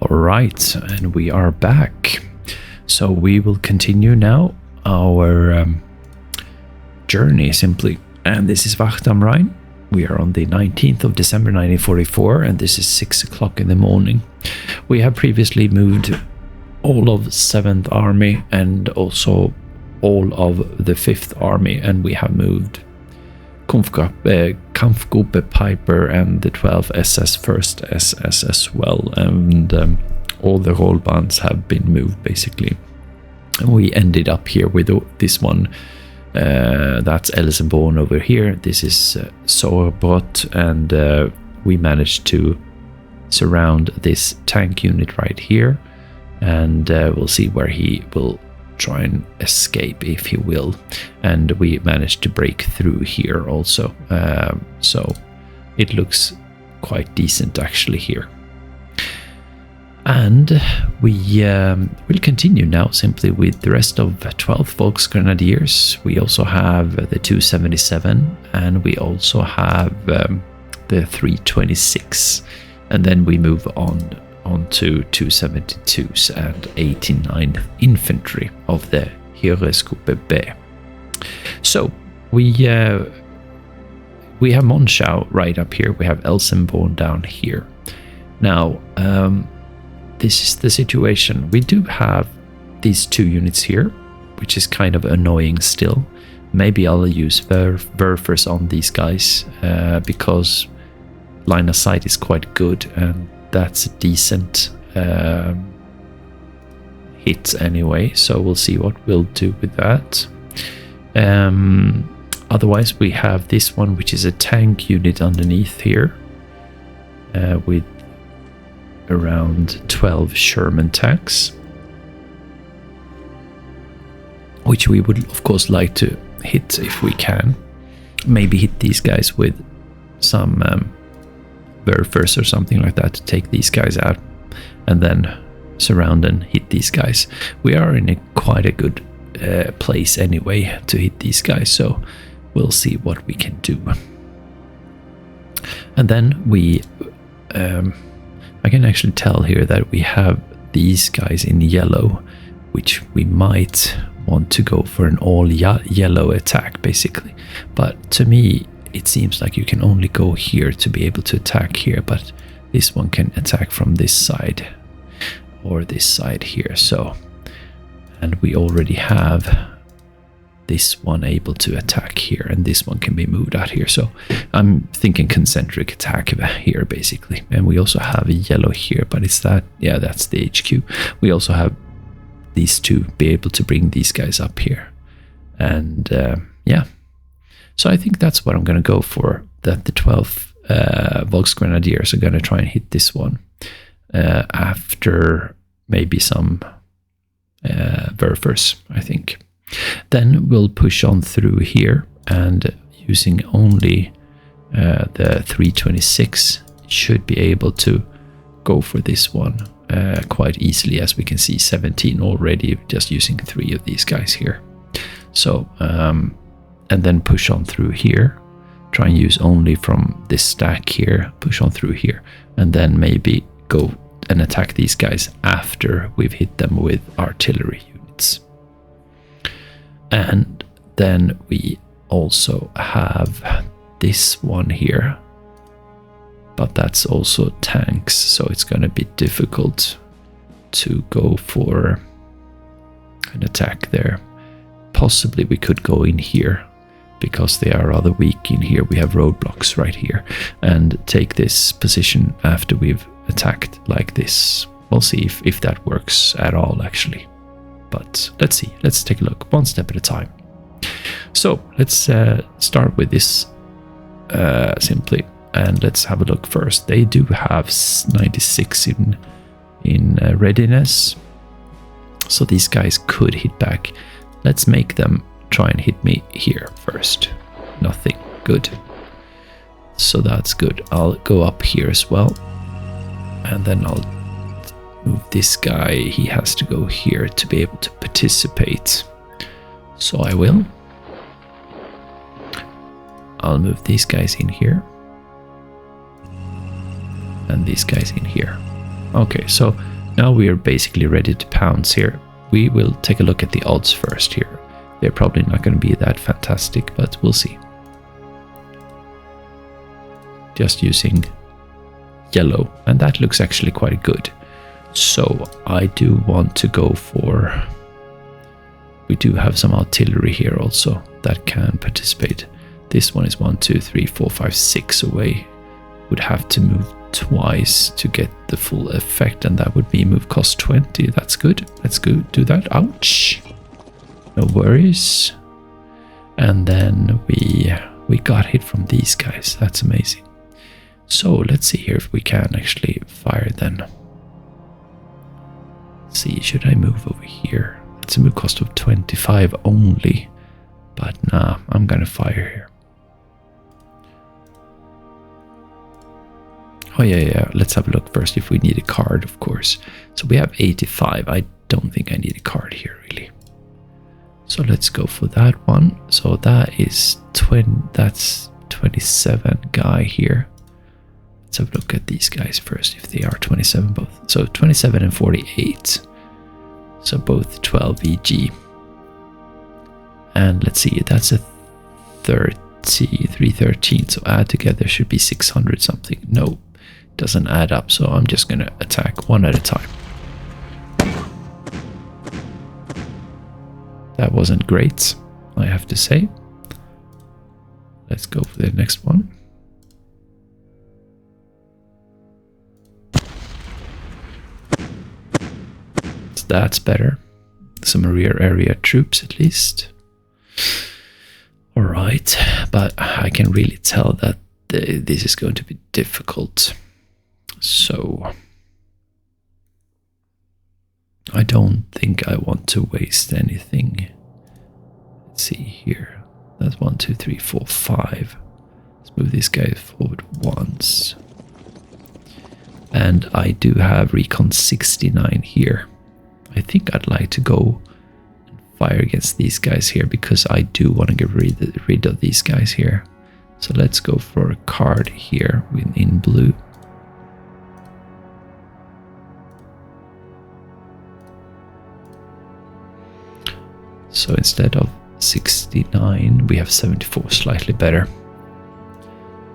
Alright, and we are back. So we will continue now our journey simply. And this is Wacht am Rhein. We are on the 19th of December 1944, and this is 6 o'clock in the morning. We have previously moved all of 7th Army and also all of the 5th Army, and we have moved Kampfgruppe Piper and the 12th SS, 1st SS as well, and all the Rollbands have been moved basically. And we ended up here with this one, that's Elsenborn over here. This is Sorbrot, and we managed to surround this tank unit right here, and we'll see where he will try and escape if he will. And we managed to break through here also, so it looks quite decent actually here. And we will continue now simply with the rest of 12th Volksgrenadiers. We also have the 277, and we also have the 326, and then we move on to 272s and 89th Infantry of the Heeresgruppe B. So we have Monschau right up here. We have Elsenborn down here. Now, this is the situation. We do have these two units here, which is kind of annoying still. Maybe I'll use Werfers on these guys because line of sight is quite good, and that's a decent hit anyway. So we'll see what we'll do with that. Otherwise, we have this one, which is a tank unit underneath here with around 12 Sherman tanks, which we would of course like to hit if we can. Maybe hit these guys with some Werfers or something like that to take these guys out, and then surround and hit these guys. We are in quite a good place anyway to hit these guys, so we'll see what we can do. And then we I can actually tell here that we have these guys in yellow, which we might want to go for an all yellow attack basically. But to me, it seems like you can only go here to be able to attack here, but this one can attack from this side or this side here. So, and we already have this one able to attack here, and this one can be moved out here. So I'm thinking concentric attack here basically. And we also have a yellow here, but it's that, yeah, that's the HQ. We also have these two be able to bring these guys up here, and yeah, so I think that's what I'm going to go for, that the 12th Volksgrenadiers are going to try and hit this one after maybe some Werfers, I think. Then we'll push on through here, and using only the 326 should be able to go for this one quite easily, as we can see 17 already just using 3 of these guys here. So and then push on through here, try and use only from this stack here, push on through here, and then maybe go and attack these guys after we've hit them with artillery units. And then we also have this one here, but that's also tanks, so it's going to be difficult to go for an attack there. Possibly we could go in here, because they are rather weak in here. We have roadblocks right here, and take this position after we've attacked like this. We'll see if that works at all actually. But let's see, let's take a look one step at a time. So let's start with this simply, and let's have a look first. They do have 96 in readiness, so these guys could hit back. Let's make them try and hit me here first. Nothing. Good. So that's good. I'll go up here as well, and then I'll move this guy. He has to go here to be able to participate, so I will. I'll move these guys in here, and these guys in here. Okay, so now we are basically ready to pounce here. We will take a look at the odds first here. They're probably not going to be that fantastic, but we'll see. Just using yellow, and that looks actually quite good. So I do want to go for... We do have some artillery here also that can participate. This one is 1, 2, 3, 4, 5, 6 away. Would have to move twice to get the full effect, and that would be move cost 20. That's good. Let's go do that. Ouch. No worries. And then we got hit from these guys. That's amazing. So let's see here if we can actually fire then. Let's see, should I move over here? It's a move cost of 25 only. But nah, I'm gonna fire here. Oh yeah, let's have a look first if we need a card, of course. So we have 85. I don't think I need a card here, really. So let's go for that one. So that is that's 27 guy here. Let's have a look at these guys first, if they are 27 both. So 27 and 48. So both 12 EG. And let's see, that's a 313. So add together should be 600 something. No, doesn't add up. So I'm just going to attack one at a time. That wasn't great, I have to say. Let's go for the next one. So that's better. Some rear area troops at least. Alright, but I can really tell that this is going to be difficult. So I don't think I want to waste anything. Let's see here. That's 1, 2, 3, 4, 5. Let's move this guy forward once. And I do have recon 69 here. I think I'd like to go and fire against these guys here because I do want to get rid of these guys here. So let's go for a card here in blue. So instead of 69, we have 74, slightly better.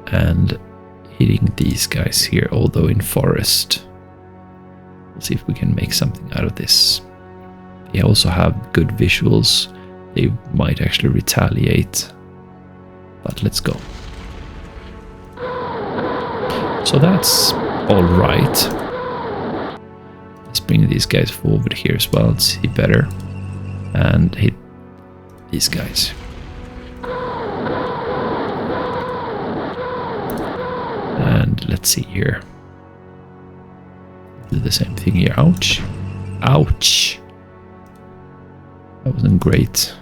And hitting these guys here, although in forest. We'll see if we can make something out of this. They also have good visuals. They might actually retaliate. But let's go. So that's alright. Let's bring these guys forward here as well and see better. And hit these guys. And let's see here. Do the same thing here. Ouch. Ouch. That wasn't great.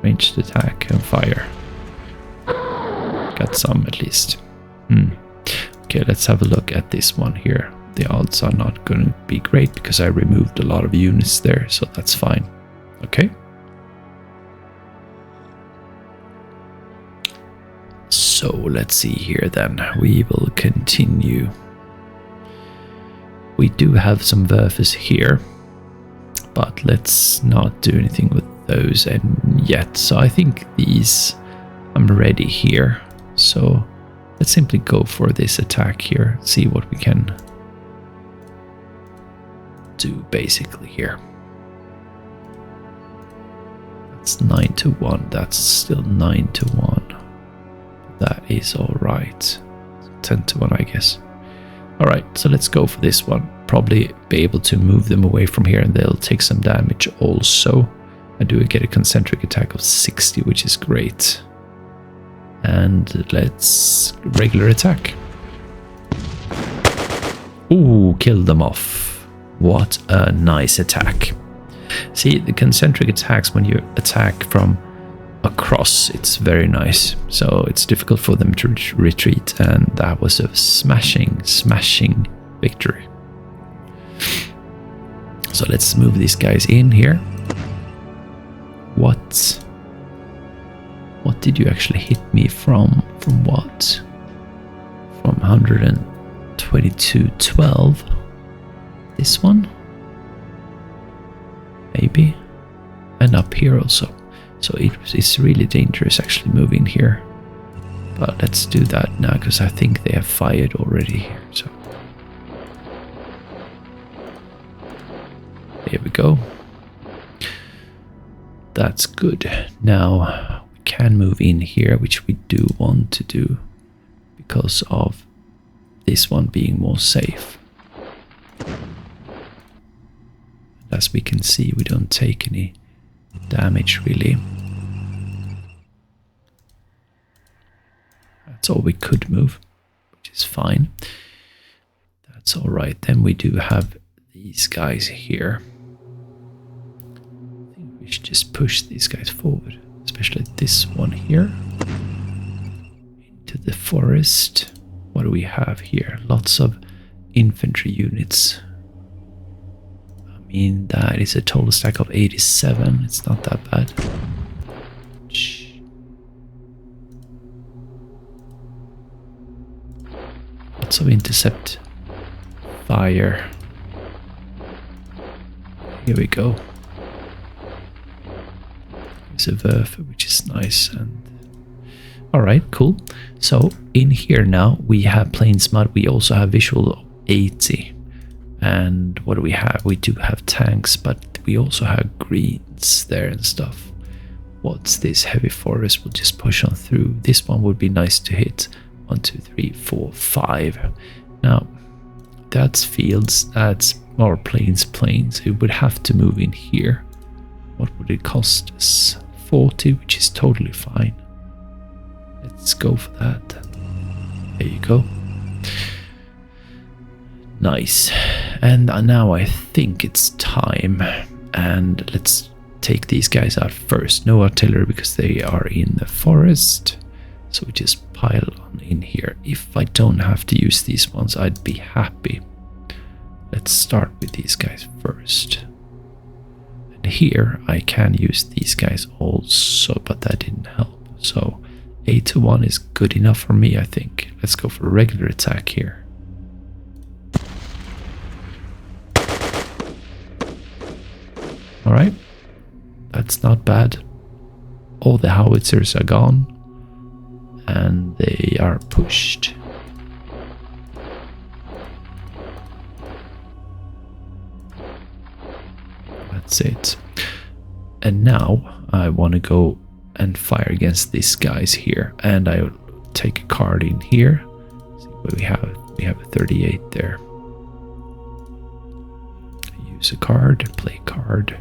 Ranged attack and fire. Got some at least. Okay, let's have a look at this one here. The odds are not going to be great because I removed a lot of units there, so that's fine. Okay. So let's see here then. We will continue. We do have some Werfers here, but let's not do anything with those yet. So I think these, I'm ready here. So let's simply go for this attack here. See what we can do basically here. It's 9-1. That's still 9-1. That is alright. 10-1, I guess. Alright, so let's go for this one. Probably be able to move them away from here and they'll take some damage also. I do get a concentric attack of 60, which is great. And let's regular attack. Ooh, kill them off. What a nice attack. See, the concentric attacks, when you attack from across, it's very nice. So it's difficult for them to retreat, and that was a smashing victory. So let's move these guys in here. What did you actually hit me from? From what? From 122.12. this one. Maybe. And up here also. So it's really dangerous actually moving here. But let's do that now, because I think they have fired already here. So there we go. That's good. Now we can move in here, which we do want to do because of this one being more safe. As we can see, we don't take any damage really. That's all we could move, which is fine. That's all right. Then we do have these guys here. I think we should just push these guys forward, especially this one here. Into the forest. What do we have here? Lots of infantry units. I mean, that is a total stack of 87. It's not that bad. Lots of intercept fire. Here we go. There's a Werfer, which is nice. And alright, cool. So in here now we have planes mud. We also have visual 80. And what do we have? We do have tanks, but we also have greens there and stuff. What's this? Heavy forest. We'll just push on through. This one would be nice to hit. 1, 2, 3, 4, 5. Now, that's fields, that's more plains. It would have to move in here. What would it cost us? 40, which is totally fine. Let's go for that. There you go. Nice. And now I think it's time. And let's take these guys out first. No artillery because they are in the forest. So we just pile on in here. If I don't have to use these ones, I'd be happy. Let's start with these guys first. And here I can use these guys also, but that didn't help. So 8 to 1 is good enough for me, I think. Let's go for a regular attack here. Alright. That's not bad. All the howitzers are gone. And they are pushed. That's it. And now I want to go and fire against these guys here. And I will take a card in here. See what we have. We have a 38 there. Use a card, play card.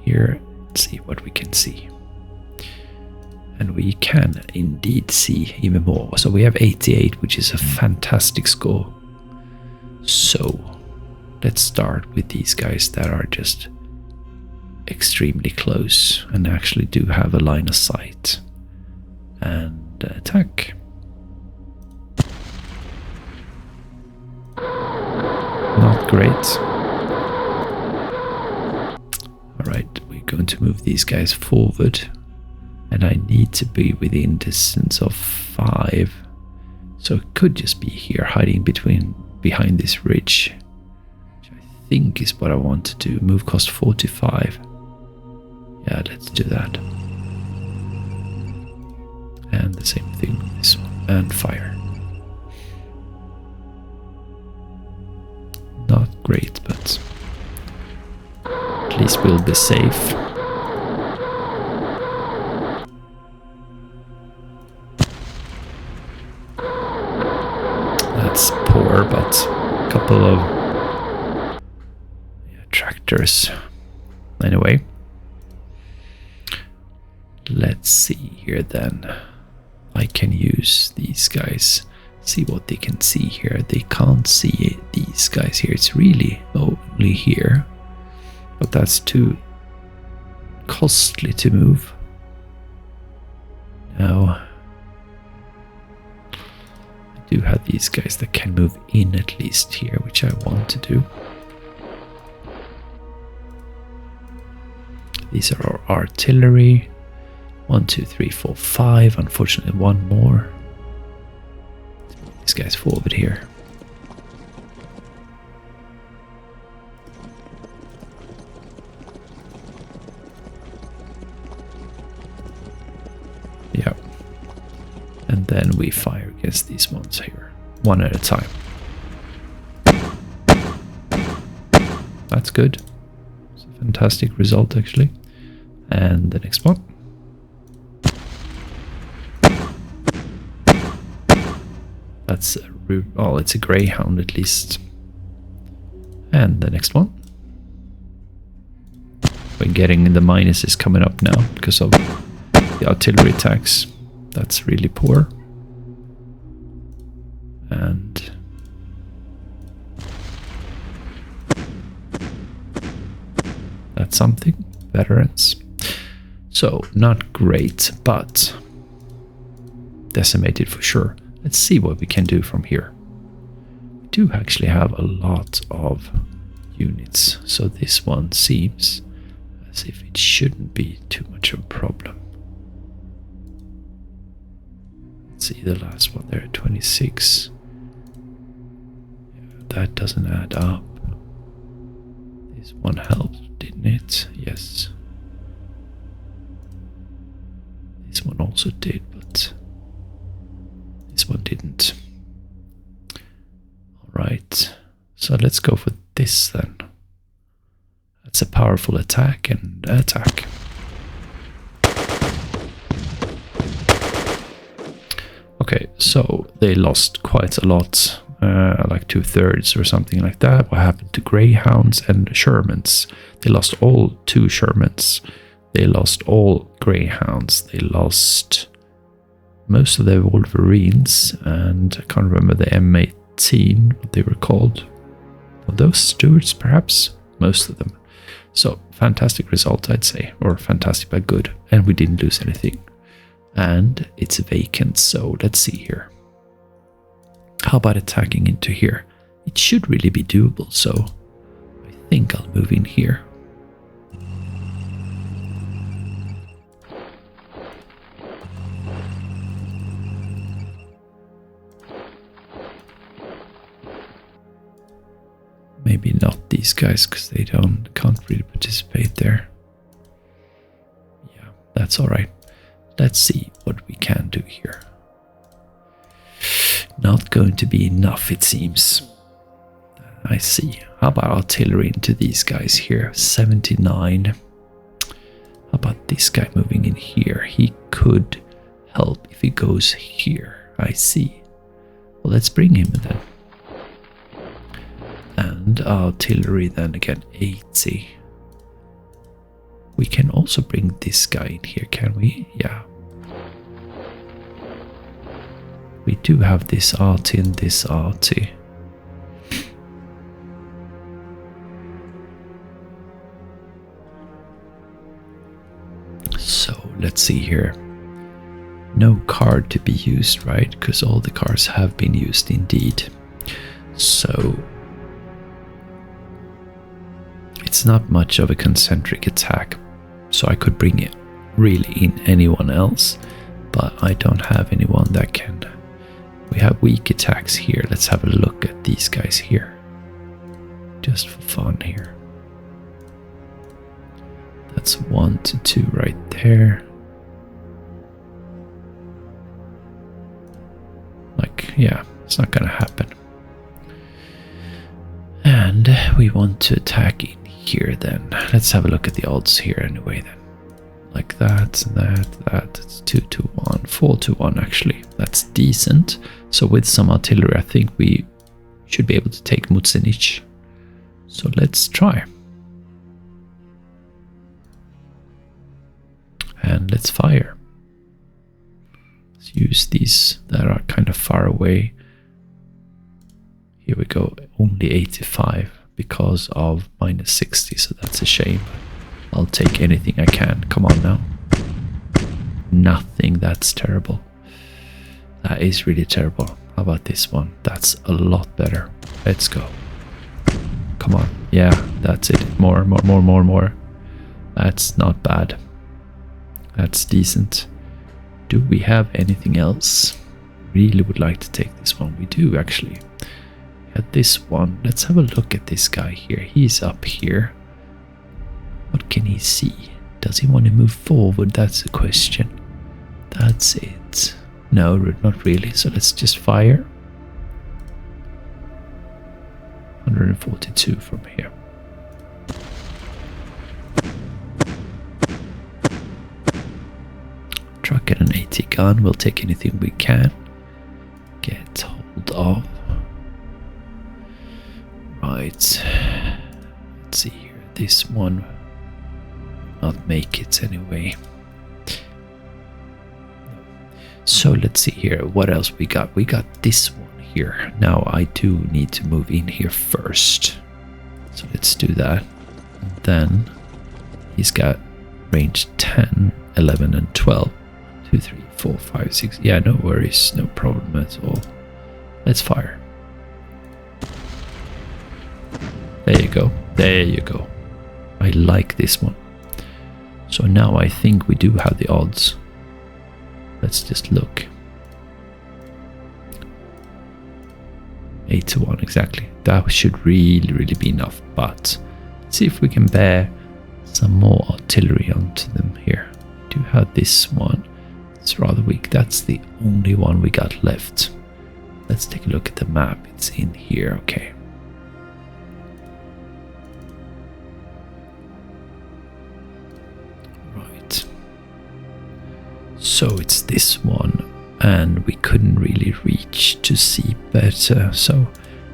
Here, let's see what we can see. And we can indeed see even more. So we have 88, which is a fantastic score. So let's start with these guys that are just extremely close and actually do have a line of sight. And attack. Not great. Alright, we're going to move these guys forward. And I need to be within distance of 5. So it could just be here, hiding behind this ridge. Which I think is what I want to do. Move cost 45. Yeah, let's do that. And the same thing with this one. And fire. Not great, but at least we'll be safe. That's poor, but a couple of tractors. Anyway, let's see here then. I can use these guys. See what they can see here. They can't see these guys here. It's really only here. But that's too costly to move. Now, I do have these guys that can move in at least here, which I want to do. These are our artillery. 1, 2, 3, 4, 5. Unfortunately, one more. These guys forward here. then we fire against these ones here, one at a time. That's good. It's a fantastic result, actually. And the next one. That's it's a greyhound at least. And the next one. We're getting the minuses coming up now because of the artillery attacks. That's really poor. And that's something. Veterans. So, not great, but decimated for sure. Let's see what we can do from here. We do actually have a lot of units, so this one seems as if it shouldn't be too much of a problem. Let's see the last one there, 26. Yeah, that doesn't add up. This one helped, didn't it? Yes. This one also did, but this one didn't. Alright, so let's go for this then. That's a powerful attack and attack. Okay, so they lost quite a lot, like 2/3 or something like that. What happened to Greyhounds and Shermans? They lost all 2 Shermans. They lost all Greyhounds. They lost most of their Wolverines, and I can't remember the M18, what they were called. Were those Stuarts, perhaps? Most of them. So, fantastic result, I'd say. Or fantastic but good. And we didn't lose anything. And it's vacant, so let's see here. How about attacking into here? It should really be doable, so I think I'll move in here. Maybe not these guys, because they can't really participate there. Yeah, that's alright. Let's see what we can do here. Not going to be enough, it seems. I see. How about artillery into these guys here? 79. How about this guy moving in here? He could help if he goes here. I see. Well, let's bring him then. And artillery then again, 80. We can also bring this guy in here, can we? Yeah. We do have this arty and this arty. So let's see here. No card to be used, right? Because all the cards have been used indeed. So it's not much of a concentric attack, so I could bring it really in anyone else, but I don't have anyone that can. We have weak attacks here. Let's have a look at these guys here, just for fun here. That's 1 to 2 right there. Like, yeah, it's not gonna happen. And we want to attack in here then. Let's have a look at the odds here anyway then. Like that. It's 2 to 1, 4 to 1 actually. That's decent. So with some artillery I think we should be able to take Mutzenich. So let's try. And let's fire. Let's use these that are kind of far away. Here we go, only 85 because of minus 60, so that's a shame. I'll take anything I can. Come on now. Nothing, that's terrible. That is really terrible. How about this one? That's a lot better. Let's go. Come on. Yeah, that's it. More. That's not bad. That's decent. Do we have anything else? Really would like to take this one. We do actually. At this one, let's have a look at this guy here. He's up here. What can he see? Does he want to move forward? That's the question. That's it. No, not really. So let's just fire. 142 from here. Truck and an AT gun. We'll take anything we can get hold of. Right. Let's see here. This one will not make it anyway. So let's see here. What else we got? We got this one here. Now I do need to move in here first. So let's do that. And then he's got range 10, 11, and 12. 2, 3, 4, 5, 6. Yeah, no worries. No problem at all. Let's fire. There you go. There you go. I like this one. So now I think we do have the odds. Let's just look. 8 to 1 exactly. That should really be enough. But let's see if we can bear some more artillery onto them here. We do have this one. It's rather weak. That's the only one we got left. Let's take a look at the map. It's in here. Okay. Right. So it's this one. And we couldn't really reach to see better. So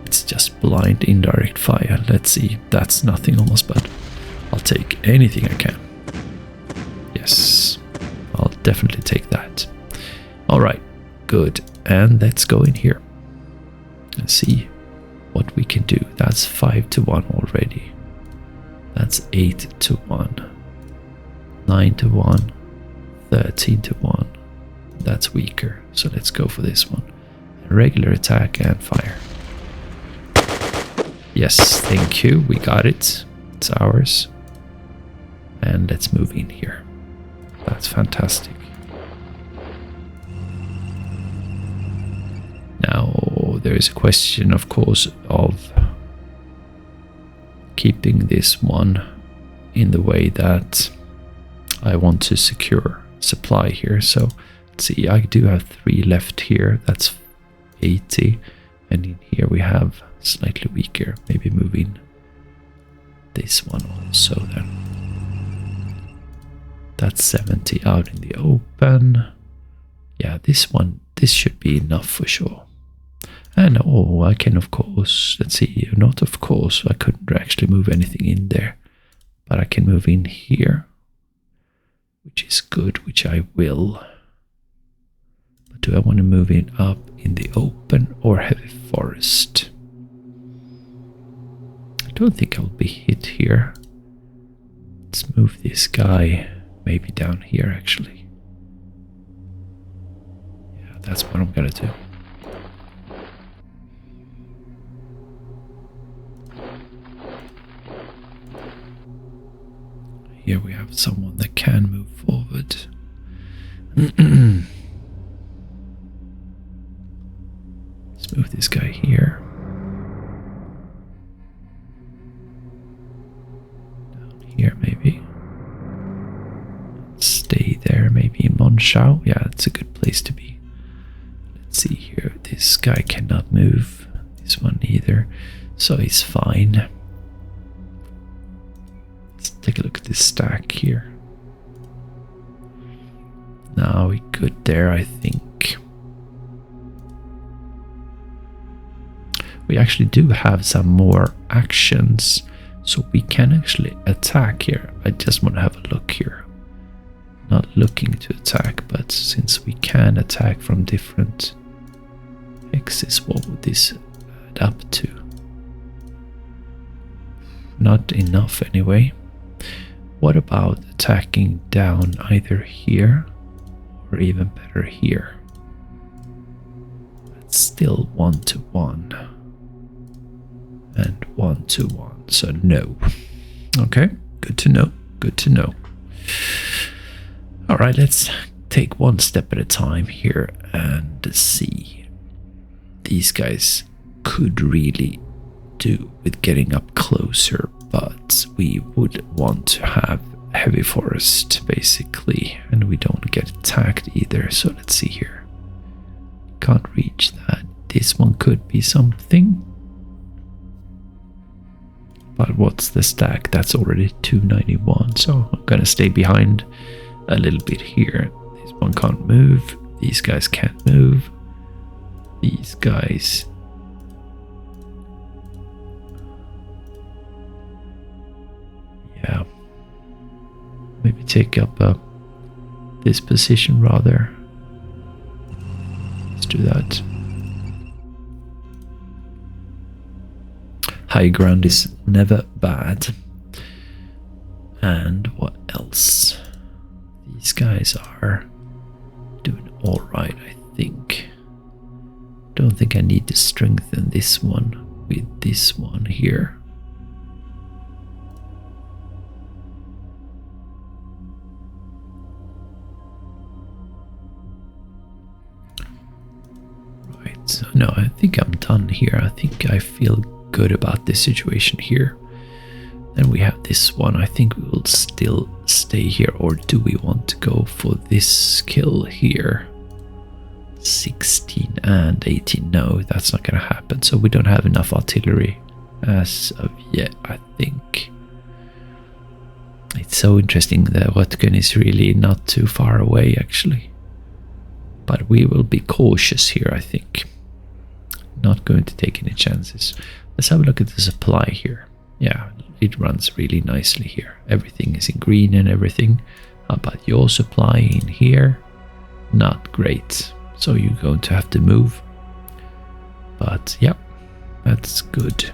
it's just blind indirect fire. Let's see. That's nothing almost, but I'll take anything I can. Yes. I'll definitely take that. Alright, good. And let's go in here and see what we can do. That's 5 to 1 already. That's 8 to 1. 9 to 1. 13 to 1. That's weaker. So let's go for this one. A regular attack and fire. Yes, thank you. We got it. It's ours. And let's move in here. That's fantastic. Now, there is a question, of course, of keeping this one in the way that I want to secure supply here. So, let's see, I do have 3 left here. That's 80. And in here we have slightly weaker. Maybe moving this one also then. That's 70 out in the open. Yeah, this one, this should be enough for sure. And oh, I can of course, let's see, not of course, I couldn't actually move anything in there. But I can move in here, which is good, which I will. But do I want to move in up in the open or heavy forest? I don't think I'll be hit here. Let's move this guy. Maybe down here, actually. Yeah, that's what I'm gonna do. Here we have someone that can move forward. Let's move this guy here. Down here, maybe. Stay there, maybe in Monschau. Yeah, it's a good place to be. Let's see here. This guy cannot move. This one either. So he's fine. Let's take a look at this stack here. Now we're good there, I think. We actually do have some more actions. So we can actually attack here. I just want to have a look here. Not looking to attack, but since we can attack from different axes, what would this add up to? Not enough anyway. What about attacking down either here or even better here? That's still 1 to 1 and 1 to 1, so no. Okay, good to know, good to know. All right, let's take one step at a time here and see. These guys could really do with getting up closer, but we would want to have heavy forest basically, and we don't get attacked either. So let's see here. Can't reach that. This one could be something. But what's the stack? That's already 291. So I'm gonna stay behind a little bit here. This one can't move. These guys can't move. These guys. Yeah. Maybe take up this position rather. Let's do that. High ground is never bad. And what else? These guys are doing alright, I think. Don't think I need to strengthen this one with this one here. Right, so no, I think I'm done here. I think I feel good about this situation here. Then we have this one. I think we will still stay here, or do we want to go for this kill here? 16 and 18. No, that's not gonna happen. So we don't have enough artillery as of yet, I think. It's so interesting that Röttgen is really not too far away actually. But we will be cautious here, I think. Not going to take any chances. Let's have a look at the supply here. Yeah, it runs really nicely here. Everything is in green and everything. How about your supply in here? Not great. So you're going to have to move. But yeah, that's good.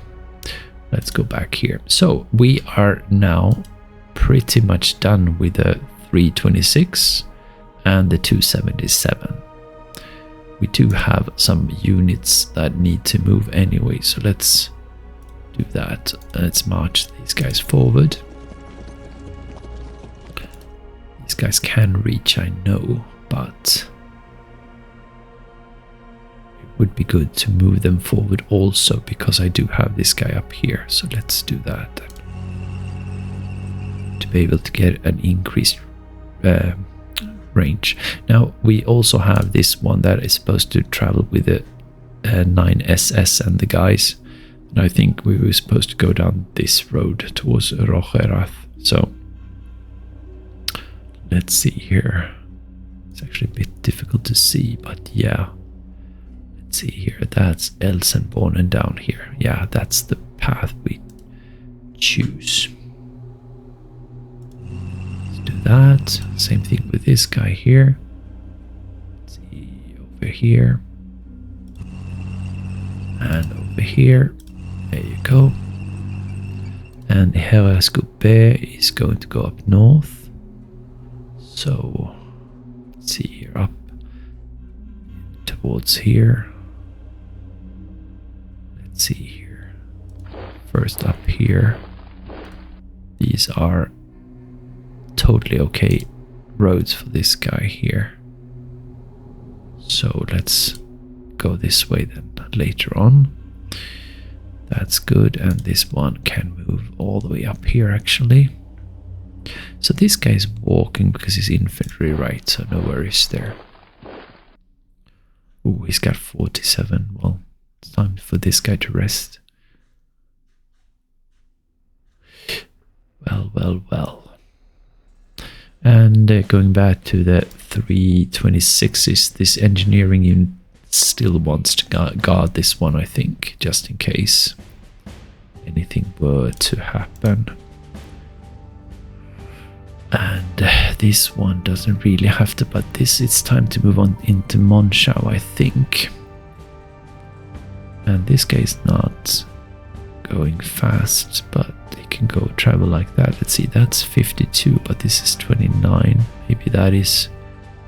Let's go back here. So we are now pretty much done with the 326 and the 277. We do have some units that need to move anyway, so let's do that. Let's march these guys forward. These guys can reach, I know, but it would be good to move them forward also, because I do have this guy up here. So let's do that to be able to get an increased range. Now we also have this one that is supposed to travel with the 9SS and the guys, and I think we were supposed to go down this road towards Rocherath. So let's see here. It's actually a bit difficult to see, but yeah, let's see here. That's Elsenborn, and down here, yeah, that's the path we choose. Do that. Same thing with this guy here. Let's see, over here and over here. There you go. And Heeresgruppe is going to go up north. So let's see here, up towards here. Let's see here. First up here. These are totally okay roads for this guy here. So let's go this way then later on. That's good, and this one can move all the way up here actually. So this guy is walking because he's infantry, right? So no worries there. Ooh, he's got 47. Well, it's time for this guy to rest. Well. And going back to the 326s, this engineering unit still wants to guard this one, I think, just in case anything were to happen. And this one doesn't really have to, but it's time to move on into Monschau, I think. And this guy is not going fast, but they can go travel like that. Let's see, that's 52, but this is 29. Maybe that is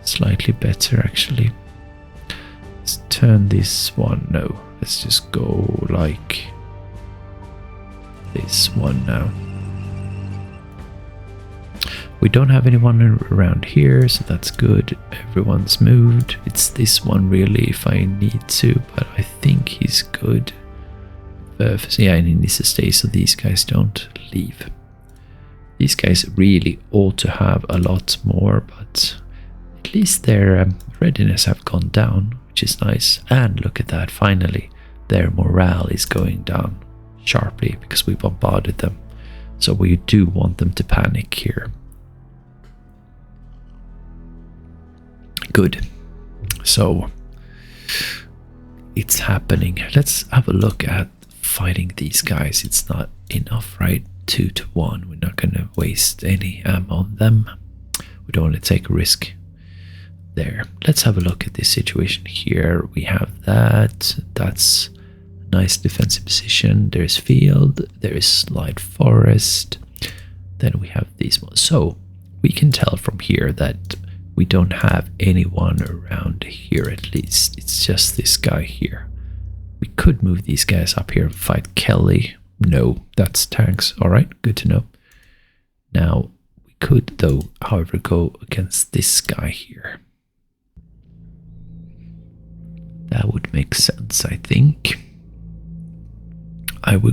slightly better actually. Let's turn this one. No, let's just go like this one now. We don't have anyone around here, so that's good. Everyone's moved. It's this one really if I need to, but I think he's good. Yeah, and he needs to stay so these guys don't leave. These guys really ought to have a lot more, but at least their readiness have gone down, which is nice. And look at that, finally, their morale is going down sharply because we bombarded them. So we do want them to panic here. Good. So it's happening. Let's have a look at fighting these guys. It's not enough, right? 2 to 1. We're not going to waste any ammo on them. We don't want to take a risk there. Let's have a look at this situation here. We have that. That's a nice defensive position. There's field. There is light forest. Then we have these ones. So we can tell from here that we don't have anyone around here, at least. It's just this guy here. We could move these guys up here and fight Kelly. No, that's tanks. All right, good to know. Now, we could, though, however, go against this guy here. That would make sense, I think.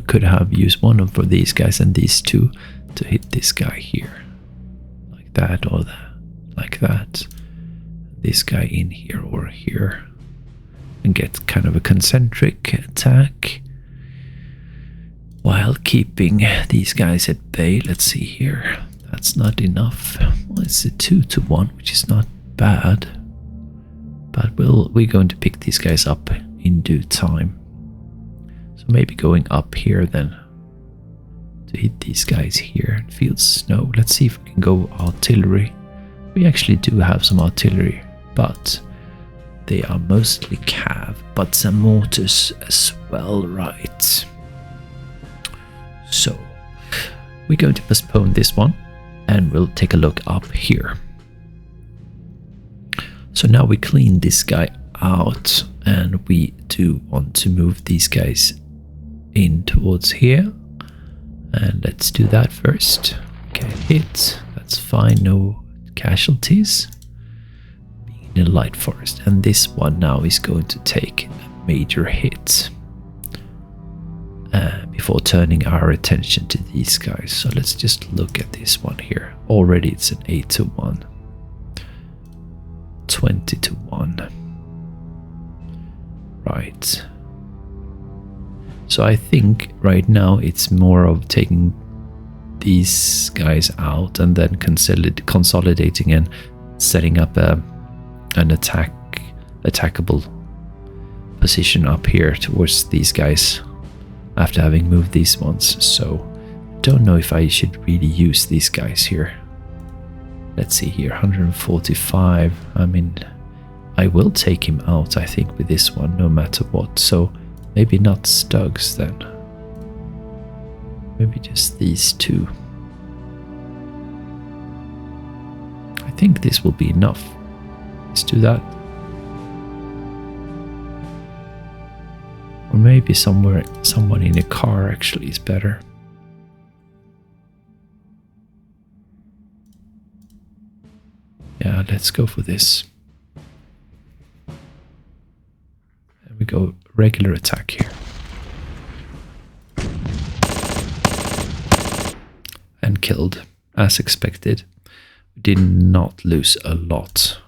Could have used one of these guys and these two to hit this guy here. Like that or that. Like that. This guy in here or here. And get kind of a concentric attack. While keeping these guys at bay. Let's see here. That's not enough. Well, it's a 2 to 1, which is not bad. But we're going to pick these guys up in due time. So maybe going up here then. To hit these guys here and field snow. Let's see if we can go artillery. We actually do have some artillery. But they are mostly cav. But some mortars as well, right? So, we're going to postpone this one and we'll take a look up here. So now we clean this guy out and we do want to move these guys in towards here. And let's do that first. Get hit, that's fine, no casualties. Being in a light forest. And this one now is going to take a major hit. Before turning our attention to these guys. So let's just look at this one here. Already it's an 8 to 1. 20 to 1. Right. So I think right now it's more of taking these guys out and then consolidating and setting up an attackable position up here towards these guys. After having moved these ones, so don't know if I should really use these guys here. Let's see here, 145. I mean, I will take him out, I think, with this one, no matter what. So maybe not Stugs then. Maybe just these two. I think this will be enough. Let's do that. Or maybe someone in a car actually is better. Yeah, let's go for this. And we go regular attack here. And killed, as expected. We did not lose a lot.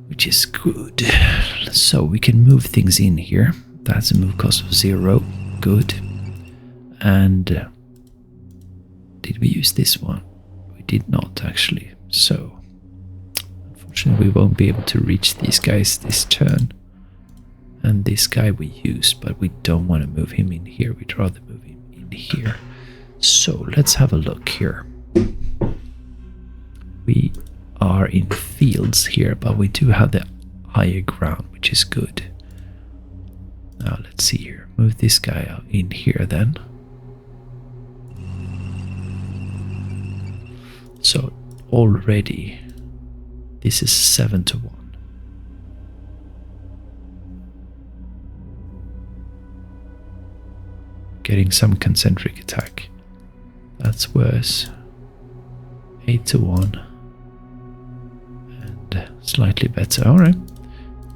Which is good. So we can move things in here. That's a move cost of 0. Good. And did we use this one? We did not actually. So unfortunately we won't be able to reach these guys this turn. And this guy we used, but we don't want to move him in here. We'd rather move him in here. So let's have a look here. We are in fields here, but we do have the higher ground, which is good. Now let's see here. Move this guy out in here then. So already this is 7 to 1. Getting some concentric attack. That's worse. 8 to 1. Slightly better. Alright.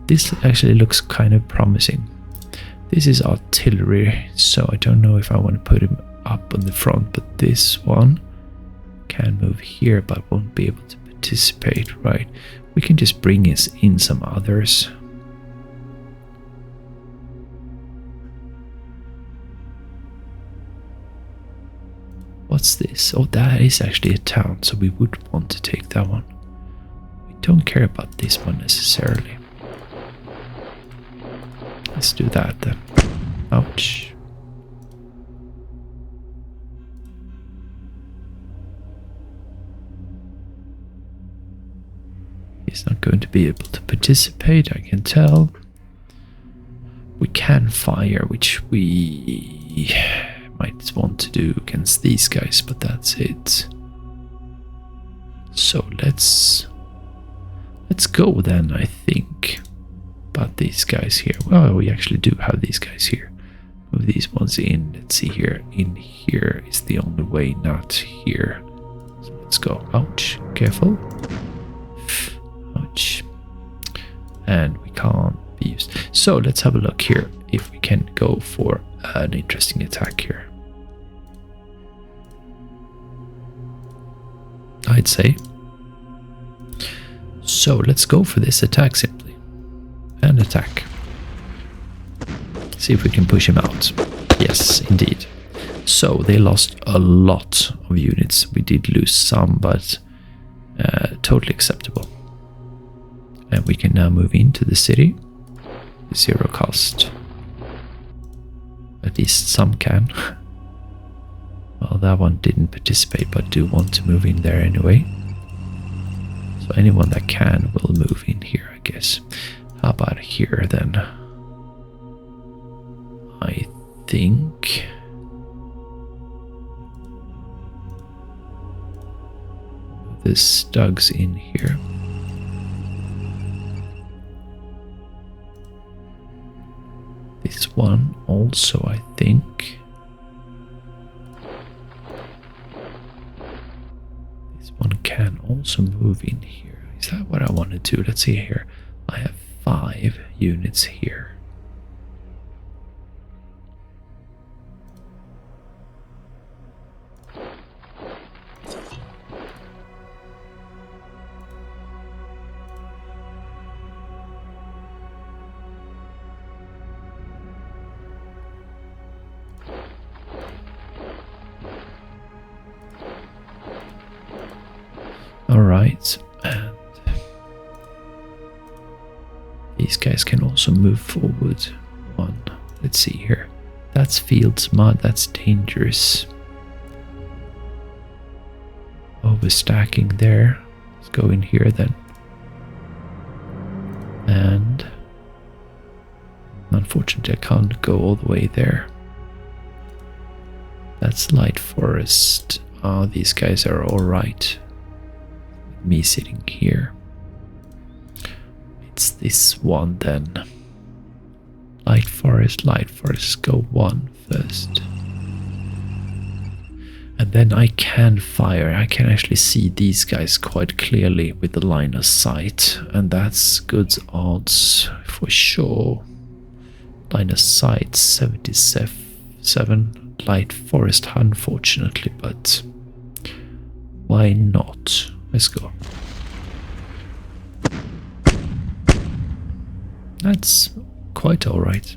This actually looks kind of promising. This is artillery, so I don't know if I want to put him up on the front, but this one can move here but won't be able to participate, right? We can just bring in some others. What's this? Oh, that is actually a town, so we would want to take that one. We don't care about this one necessarily. Let's do that then. Ouch. He's not going to be able to participate, I can tell. We can fire, which we might want to do against these guys, but that's it. So let's go then, I think. But these guys here, well, we actually do have these guys here. Move these ones in. Let's see here. In here is the only way, not here. So let's go. Ouch. Careful. Ouch. And we can't be used. So let's have a look here if we can go for an interesting attack here. I'd say. So let's go for this attack simply. And attack. See if we can push him out. Yes, indeed. So they lost a lot of units. We did lose some, but totally acceptable. And we can now move into the city. 0 cost. At least some can. Well, that one didn't participate, but do want to move in there anyway. So anyone that can will move in here, I guess. How about here then? I think the Stugs in here. This one also, I think. This one can also move in here. Is that what I want to do? Let's see here. I have 5 units here. Alright, and these guys can also move forward 1. Let's see here. That's fields mud, that's dangerous. Overstacking there. Let's go in here then. And unfortunately I can't go all the way there. That's light forest. Oh, these guys are alright. Me sitting here. It's this one then. Light forest, go 1 first. And then I can fire. I can actually see these guys quite clearly with the line of sight, and that's good odds for sure. Line of sight 77. Light forest, unfortunately, but why not? Let's go. That's quite alright.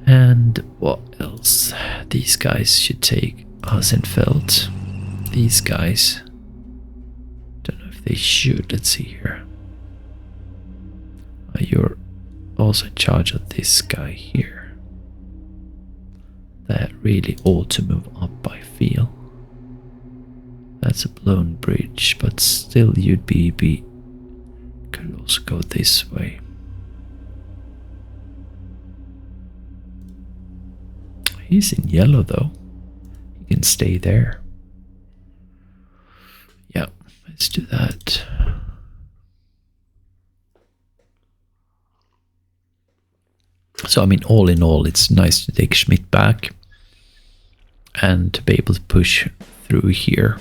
And what else? These guys should take Hasenfeld. These guys. Don't know if they should. Let's see here. You're also in charge of this guy here. That really ought to move up, I feel. That's a blown bridge, but still you'd be could also go this way. He's in yellow though. He can stay there. Yeah, let's do that. So I mean, all in all, it's nice to take Schmidt back and to be able to push through here.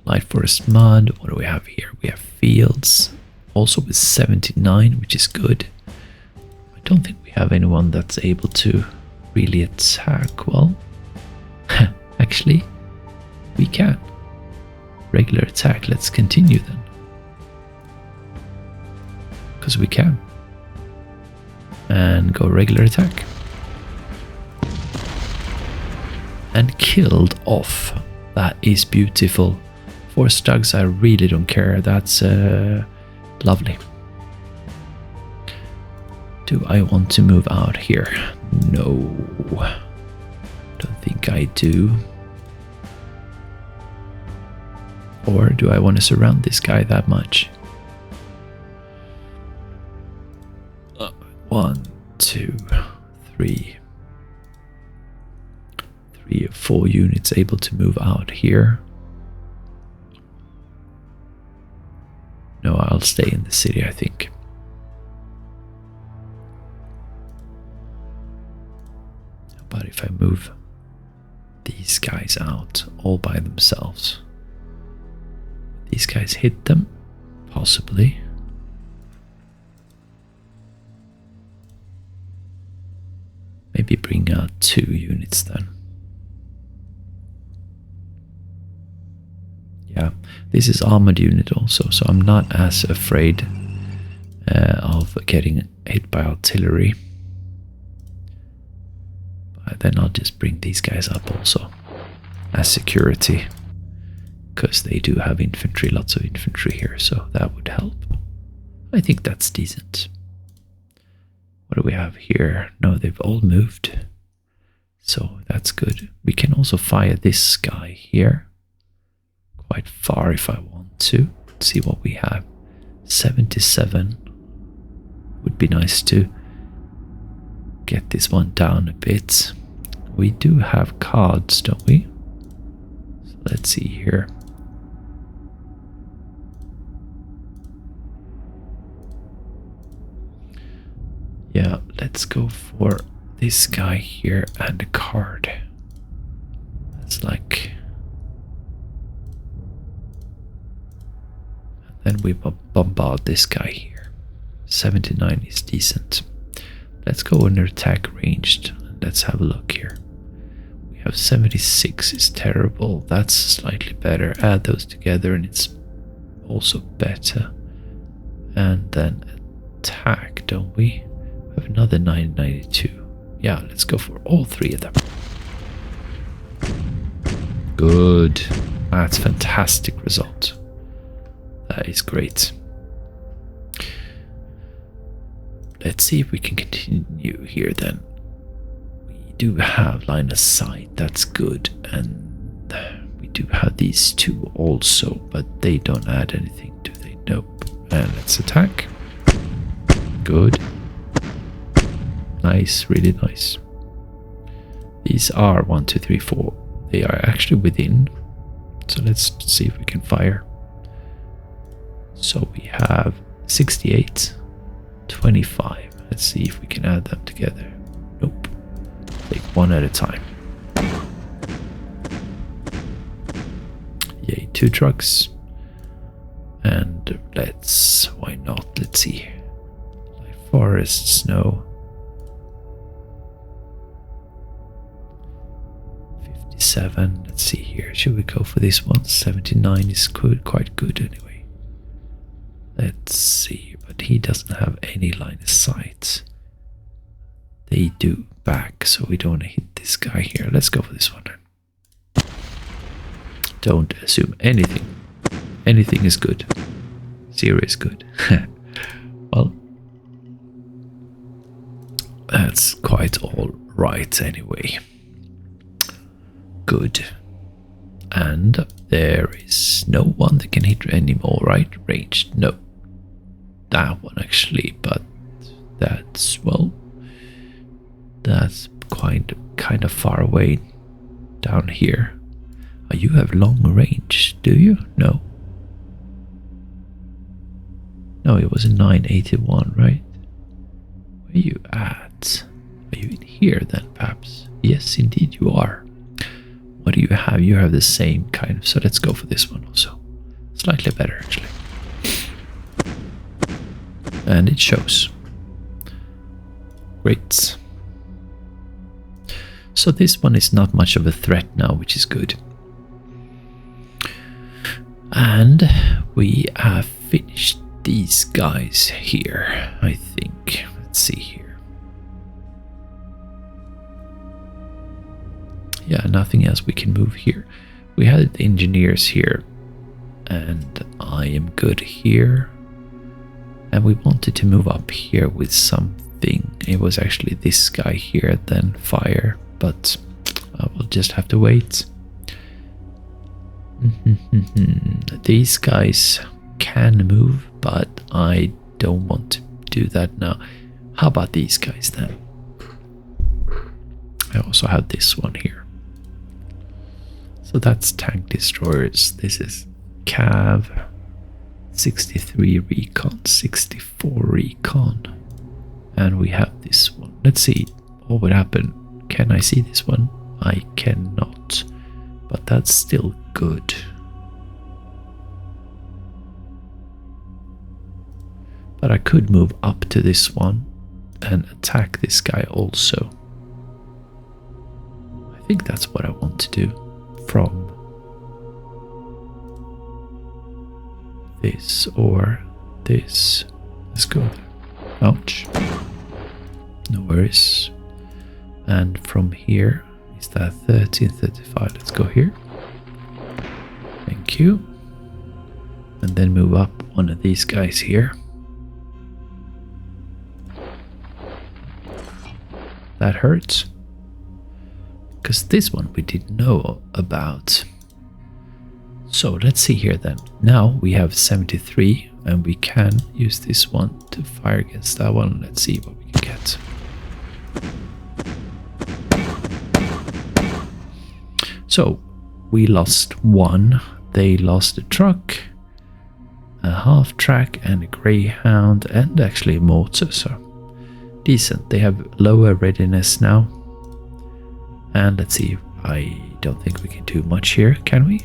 Light forest mud. What do we have here? We have fields, also with 79, which is good. I don't think we have anyone that's able to really attack. Well, actually, we can. regular attack. Let's continue then. Because we can. And go regular attack. And killed off. That is beautiful. 4 stugs, I really don't care. That's lovely. Do I want to move out here? No. Don't think I do. Or do I want to surround this guy that much? 1, 2, 3. 3 or 4 units able to move out here. No, I'll stay in the city, I think. But if I move these guys out all by themselves, these guys hit them, possibly. Maybe bring out 2 units then. Yeah, this is armored unit also, so I'm not as afraid of getting hit by artillery. But then I'll just bring these guys up also as security, because they do have infantry, lots of infantry here, so that would help. I think that's decent. What do we have here? No, they've all moved, so that's good. We can also fire this guy here quite far if I want to. Let's see what we have. 77 would be nice to get this one down a bit. We do have cards, don't we? So let's see here. Yeah, let's go for this guy here and a card. That's like... Then we bombard this guy here. 79 is decent. Let's go under attack ranged. Let's have a look here. We have 76 is terrible. That's slightly better. Add those together and it's also better. And then attack, don't we? We have another 992. Yeah, let's go for all 3 of them. Good. That's fantastic result. That is great. Let's see if we can continue here then. We do have line of sight, that's good. And we do have these 2 also, but they don't add anything, do they? Nope. And let's attack. Good. Nice, really nice. These are 1, 2, 3, 4. They are actually within. So let's see if we can fire. So we have 68, 25. Let's see if we can add them together. Nope. Take one at a time. Yay, 2 trucks. And let's... why not? Let's see. Like forest, snow. 57. Let's see here. Should we go for this one? 79 is quite good anyway. Let's see, but he doesn't have any line of sight. They do back, so we don't want to hit this guy here. Let's go for this one then. Don't assume anything. Anything is good. 0 is good. Well, that's quite all right anyway. Good. And there is no one that can hit anymore, right? Ranged, no. That one actually, but that's, well, that's kind of far away down here. Oh, you have long range, do you? No. No, it was a 981, right? Where are you at? Are you in here then, perhaps? Yes, indeed you are. What do you have? You have the same kind of, so let's go for this one also. Slightly better, actually. And it shows. Great. So this one is not much of a threat now, which is good. And we have finished these guys here, I think. Let's see here. Yeah, nothing else we can move here. We had the engineers here, and I am good here. And we wanted to move up here with something. It was actually this guy here, then fire, but I will just have to wait. These guys can move, but I don't want to do that now. How about these guys then? I also have this one here. So that's tank destroyers. This is Cav. 63 recon, 64 recon. And we have this one. Let's see what would happen. Can I see this one? I cannot. But that's still good. But I could move up to this one and attack this guy also. I think that's what I want to do from this or this. Let's go there. Ouch. No worries. And from here, is that 1335? Let's go here. Thank you. And then move up one of these guys here. That hurts. Because this one we didn't know about. So let's see here then. Now we have 73 and we can use this one to fire against that one. Let's see what we can get. So we lost one. They lost a truck, a half track and a greyhound and actually a mortar. So decent. They have lower readiness now. And let's see. I don't think we can do much here, can we?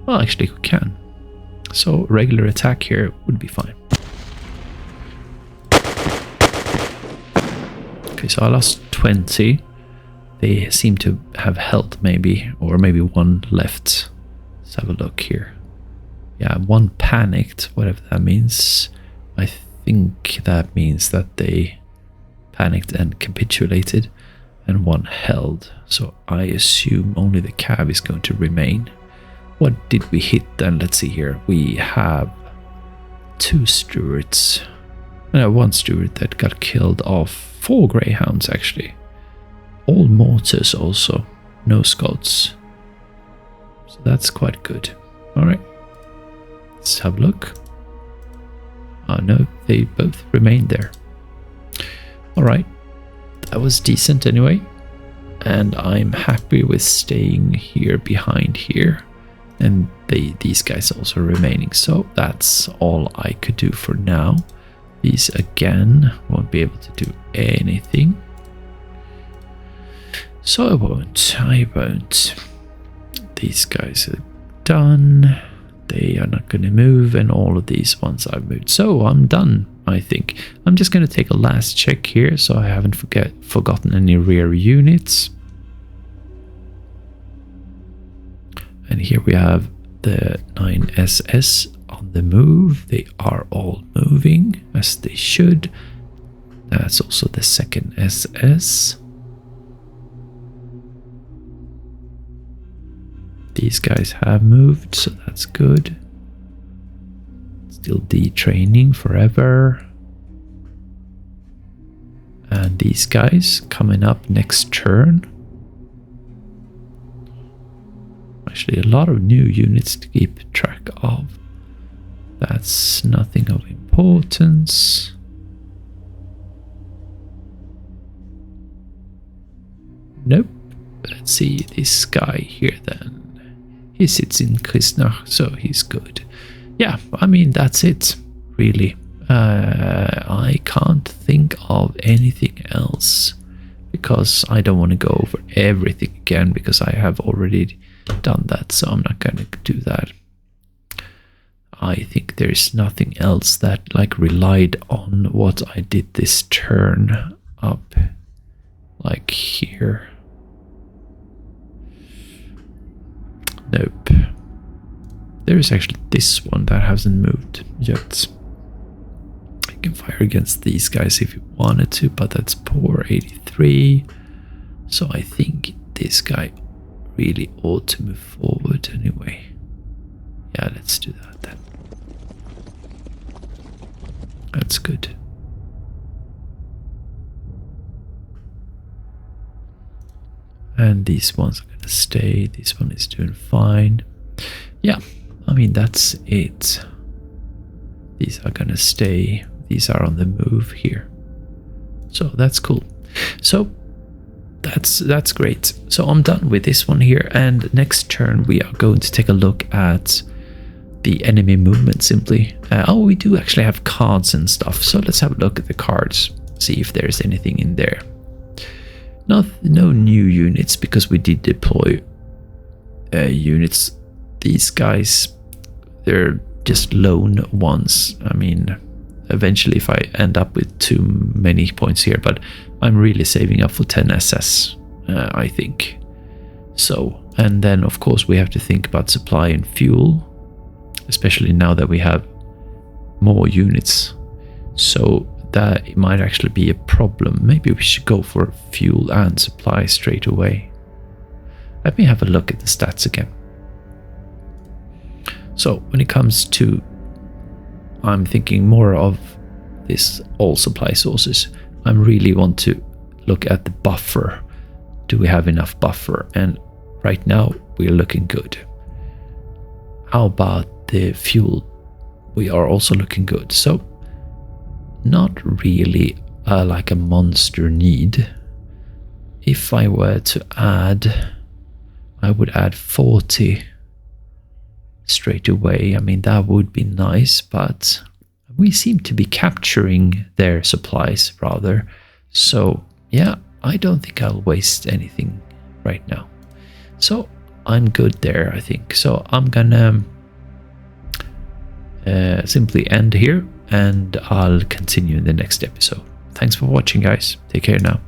Well, actually we can. So regular attack here would be fine. Okay, so I lost 20. They seem to have health maybe, or maybe one left. Let's have a look here. Yeah, one panicked, whatever that means. I think that means that they panicked and capitulated, and one held. So I assume only the cav is going to remain. What did we hit then? Let's see here. We have 2 stewards. One steward that got killed off. 4 greyhounds actually. All mortars also. No Scots. So that's quite good. Alright. Let's have a look. Oh no, they both remained there. Alright. That was decent anyway. And I'm happy with staying here behind here. And these guys also remaining. So that's all I could do for now. These again won't be able to do anything. So I won't. These guys are done. They are not going to move, and all of these ones I've moved. So I'm done, I think. I'm just going to take a last check here so I haven't forgotten any rear units. And here we have the 9SS on the move. They are all moving as they should. That's also the 2nd SS. These guys have moved, so that's good. Still detraining forever. And these guys coming up next turn. Actually, a lot of new units to keep track of. That's nothing of importance. Nope. Let's see this guy here then. He sits in Kristnach, so he's good. Yeah, I mean, that's it, really. I can't think of anything else because I don't want to go over everything again because I have already done that, so I'm not going to do that. I think there's nothing else that like relied on what I did this turn up, like here. Nope. There is actually this one that hasn't moved yet. You can fire against these guys if you wanted to, but that's poor 83. So I think this guy really ought to move forward anyway. Yeah, let's do that then. That's good. And these ones are gonna stay. This one is doing fine. Yeah, I mean that's it. These are gonna stay. These are on the move here. So that's cool. So that's great. So I'm done with this one here, and next turn we are going to take a look at the enemy movement simply. Oh, we do actually have cards and stuff, so let's have a look at the cards, see if there's anything in there. No new units, because we did deploy units. These guys, they're just lone ones. I mean, eventually if I end up with too many points here, but I'm really saving up for 10 SS, I think. So, and then of course we have to think about supply and fuel, especially now that we have more units. So that it might actually be a problem. Maybe we should go for fuel and supply straight away. Let me have a look at the stats again. So when it comes to, I'm thinking more of this all supply sources. I really want to look at the buffer. Do we have enough buffer? And right now we're looking good. How about the fuel? We are also looking good. So not really like a monster need. If I were to add, I would add 40 straight away. I mean, that would be nice, but we seem to be capturing their supplies rather. So yeah, I don't think I'll waste anything right now. So I'm good there, I think. So I'm gonna simply end here, and I'll continue in the next episode. Thanks for watching, guys. Take care now.